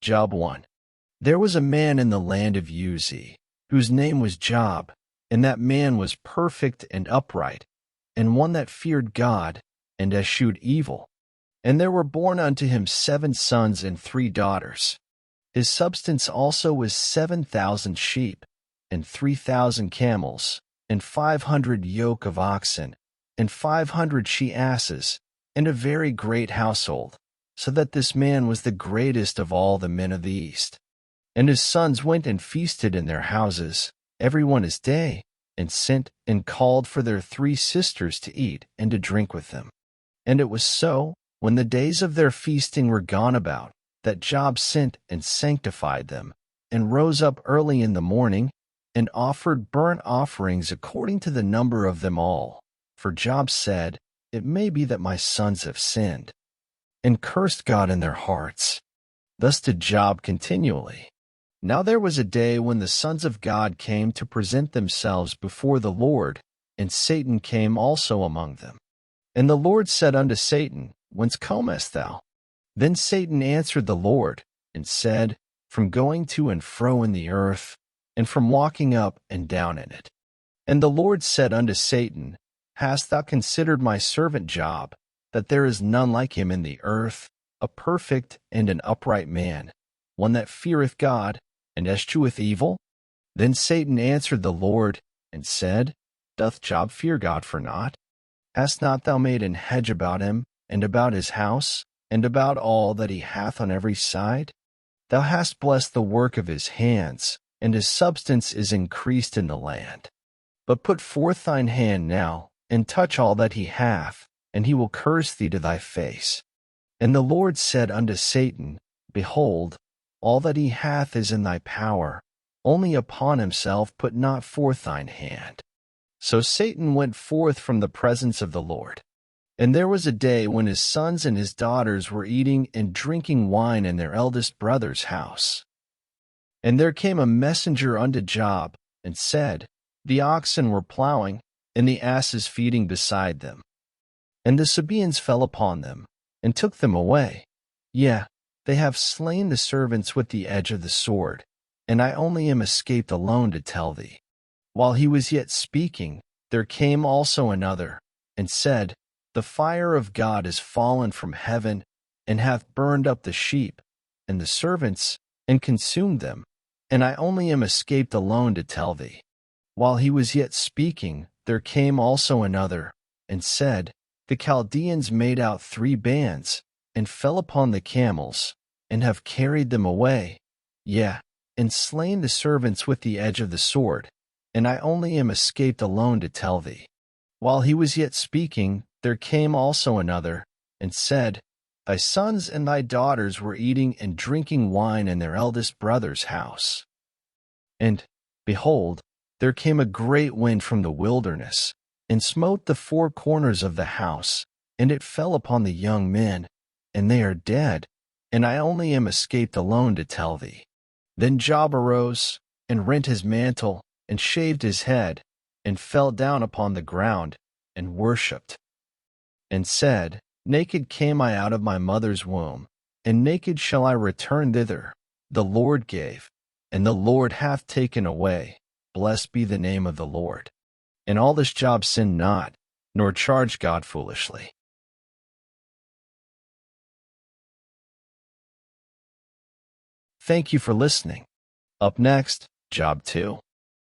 Job 1. There was a man in the land of Uz, whose name was Job, and that man was perfect and upright, and one that feared God, and eschewed evil. And there were born unto him 7 sons and 3 daughters. His substance also was 7,000 sheep, and 3,000 camels, and 500 yoke of oxen, and 500 she-asses, and a very great household, so that this man was the greatest of all the men of the East. And his sons went and feasted in their houses, every one his day, and sent and called for their 3 sisters to eat and to drink with them. And it was so, when the days of their feasting were gone about, that Job sent and sanctified them, and rose up early in the morning, and offered burnt offerings according to the number of them all. For Job said, It may be that my sons have sinned, and cursed God in their hearts. Thus did Job continually. Now there was a day when the sons of God came to present themselves before the Lord, and Satan came also among them. And the Lord said unto Satan, Whence comest thou? Then Satan answered the Lord, and said, From going to and fro in the earth, and from walking up and down in it. And the Lord said unto Satan, Hast thou considered my servant Job, that there is none like him in the earth, a perfect and an upright man, one that feareth God, and escheweth evil? Then Satan answered the Lord, and said, Doth Job fear God for naught? Hast not thou made an hedge about him, and about his house, and about all that he hath on every side? Thou hast blessed the work of his hands, and his substance is increased in the land. But put forth thine hand now, and touch all that he hath, and he will curse thee to thy face. And the Lord said unto Satan, Behold, all that he hath is in thy power, only upon himself put not forth thine hand. So Satan went forth from the presence of the Lord. And there was a day when his sons and his daughters were eating and drinking wine in their eldest brother's house. And there came a messenger unto Job, and said, The oxen were plowing, and the asses feeding beside them. And the Sabaeans fell upon them, and took them away. Yea, they have slain the servants with the edge of the sword, and I only am escaped alone to tell thee. While he was yet speaking, there came also another, and said, The fire of God is fallen from heaven, and hath burned up the sheep, and the servants, and consumed them, and I only am escaped alone to tell thee. While he was yet speaking, there came also another, and said, The Chaldeans made out 3 bands, and fell upon the camels, and have carried them away, yea, and slain the servants with the edge of the sword, and I only am escaped alone to tell thee. While he was yet speaking, there came also another, and said, Thy sons and thy daughters were eating and drinking wine in their eldest brother's house. And, behold, there came a great wind from the wilderness, and smote the 4 corners of the house, and it fell upon the young men, and they are dead, and I only am escaped alone to tell thee. Then Job arose, and rent his mantle, and shaved his head, and fell down upon the ground, and worshipped, and said, Naked came I out of my mother's womb, and naked shall I return thither. The Lord gave, and the Lord hath taken away. Blessed be the name of the Lord. In all this Job sinned not, nor charged God foolishly. Thank you for listening. Up next, Job 2.